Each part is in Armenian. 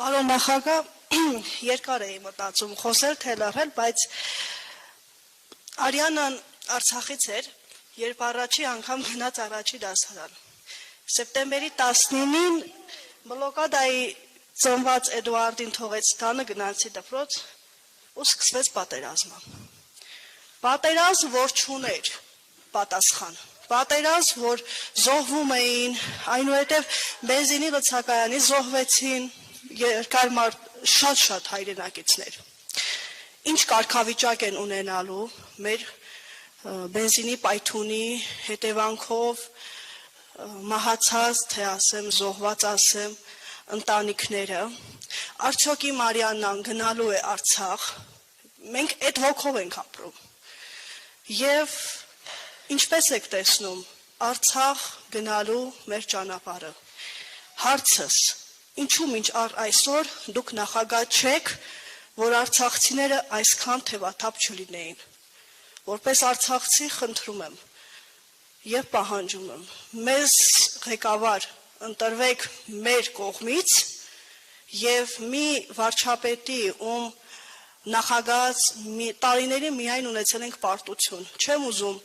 Պարոն նախագահ, երկար էի մտածում խոսել, թե լռել, բայց Արիանան Արցախից էր, երբ առաջի անգամ գնաց առաջի դասարան։ Սեպտեմբերի 19-ին բլոկադայի ծնված Էդուարդին թողեց տանը, գնացի դպրոց ու սկսվեց պատերազմը։ Պատերազմ, որ չուներ պատասխան, պատերազմ, որ զոհվում էին, այնուհետև բենզինի լցակայանից զոհվեցին երկար շատ հայրենակիցներ։ Ինչ կարգավիճակ են ունենալու մեր բենզինի պայթունի հետևանքով մահացած, թե ասեմ, զոհված ասեմ, ընտանիքները, արդյոք իմ Արիաննան գնալու է Արցախ, մենք այդ ոգով ենք ապրում։ Եվ ինչպես եք տեսնում Արցախ գնալու մեր ճանապարհը։ Հարցս, ինչու մինչ այսօր դուք նախագահ չեք, որ արցախցիները այսքան թևաթափ չլինեին։ Որպես արցախցի խնդրում եմ եւ պահանջում եմ, մեզ ղեկավար ընտրվեք մեր կողմից եւ մի վարչապետի, ում նախագահած տարիների միայն ունեցել ենք պարտություն։ Չեմ ուզում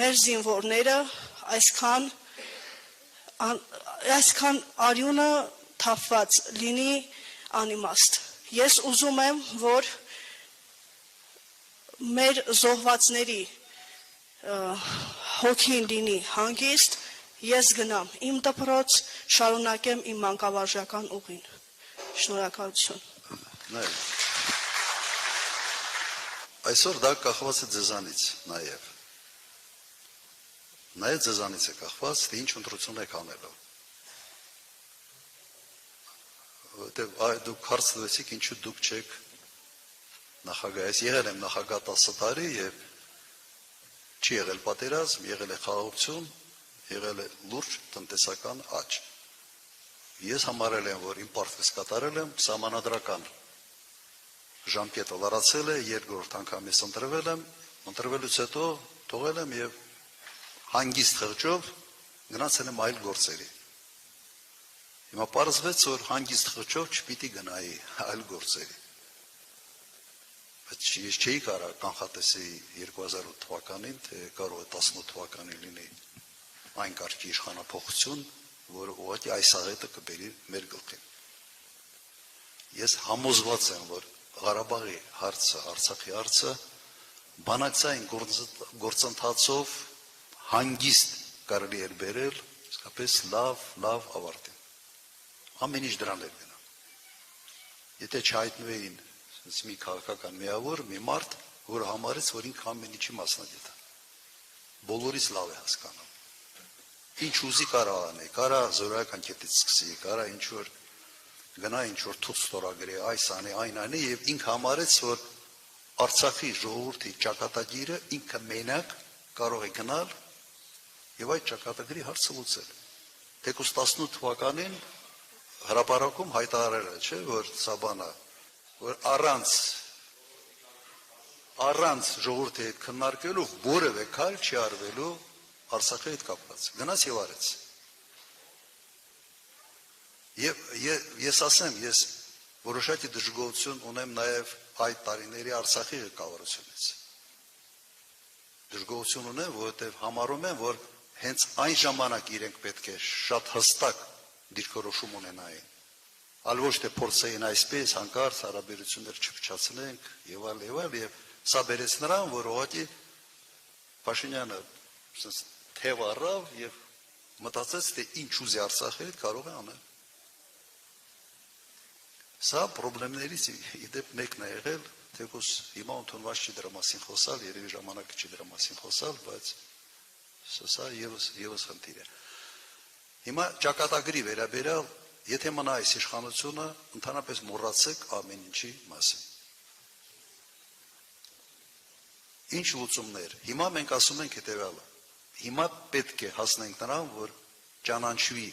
մեր զինվորները այսքան արյունը թափված լինի անիմաստ։ Ես ուզում եմ, որ մեր զոհվածների հոգին լինի հանգիստ, ես գնամ իմ դպրոց, շարունակեմ իմ մանկավարժական ուղին։ Շնորհակալություն։ Այսօր դա կախված է ձեզանից նաև։ Նաև ձեզանից է կախված, թե ինչ ընտրություն եք անելու։ Դուք հարց տվեցիք, ինչու դուք չեք նախագահ։ Ես եղել եմ նախագահ 10 տարի եւ չի եղել պատերազմ, եղել է խաղաղություն, եղել է լուրջ տնտեսական աճ։ Ես համարել եմ, որ իմ պարտքս կատարել եմ, սահմանադրական ժամկետը լրացել է, երկրորդ անգամ ես ընտրվել եմ, ընտրվելուց հետո թողել եմ եւ հանգիստ խղճով գնացել եմ այլ գործերի։ Հիմա պարզվեց, որ հանգիստ խղճով չպիտի գնայի այլ գործերի։ Բայց ես չէի կարող կանխատեսեի 2008 թվականին, թե կարող է 18 թվականին լինի այն կարգի իշխանափոխություն, որը ուղղակի այս աղետը կբերի մեր գլխին։ Ես համոզված եմ, որ Ղարաբաղի հարցը, Արցախի հարցը բանակցային գործընթացով հանգիստ կարելի էր բերել, իսկապես լավ ավարտին։ Ամեն ինչ դրան էր գնա։ Եթե չհայտնվեին մի քաղաքական միավոր, մի մարդ, որը համարեց, որ ինքը ամեն ինչի մասնագետ է։ Բոլորից լավ է հասկանում։ Ինչ ուզի կարա անի, կարա զորայական կետից սկսի, կարա ինչ որ գնա ինչ որ թուղթ ստորագրի, այս անի, այն անի, եւ ինքը համարեց, որ Արցախի ժողովրդի ճակատագիրը ինքը մենակ կարող է գնալ եւ այդ ճակատագրի հարցը լուծել։ Թեկուզ 18 թվականին հրապարակում հայտարարել է, չէ, որ սա բանա, որ առանց ժողովրդի հետ քննարկելու որևէ քայլ չի արվելու Արցախի հետ կապված։ Գնաց եւ արեց։ Եվ ես ասեմ, ես որոշակի դժգոհություն ունեմ նաեւ այդ տարիների Արցախի ղեկավարությունից։ Դժգոհություն ունեմ, որովհետեւ համարում եմ, որ հենց այն ժամանակ իրենք պետք է շատ հստակ դիրքորոշում ունենային։ Այլ ոչ թե փորձեին այսպես հանկարծ հարաբերություններ չփչացնենք եւ այլ եւ սա բերեց նրան, որ ուղղակի Փաշինյանը թև առավ եւ մտածեց, թե ինչ ուզի Արցախի հետ կարող է անել։ Սա խնդիրներից իդեպ մեկն է եղել, թեկուզ հիմա ընդունված չի դրա մասին խոսալ, երևի ժամանակը չի դրա մասին խոսալ, բայց սա եւս խնդիր է։ Հիմա ճակատագրի վերաբերյալ, եթե մնա այս իշխանությունը, ընդհանրապես մոռացեք ամեն ինչի մասին։ Ինչ լուծումներ։ Հիմա մենք ասում ենք հետևյալը։ Հիմա պետք է հասնենք նրան, որ ճանաչվի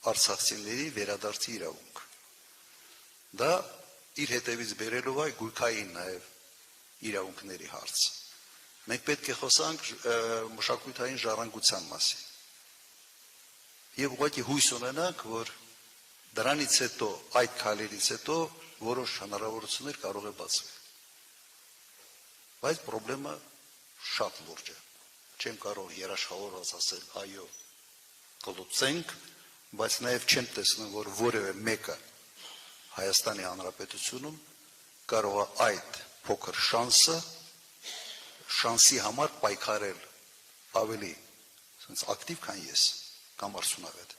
արցախցիների վերադարձի իրավունք։ Դա իր հետևից բերելով այ գույքային նաև իրավունքների հարց։ Մենք պետք է խոսանք մշակութային ժառանգության մասին։ Եվ ուղղակի հույս ունենանք, որ Դրանից հետո, այդ քայլերից հետո որոշ հնարավորություններ կարող է բացվել։ Բայց խնդրեմը շատ լուրջ է։ Չեմ կարող երաշխավորված ասել այո, կլուծենք, բայց նաև չեմ տեսնում, որ որևէ մեկը Հայաստանի Հանրապետությունում կարող է այդ փոքր շանսի համար պայքարել ավելի ակտիվ, քան ես կամ արդյունավետ։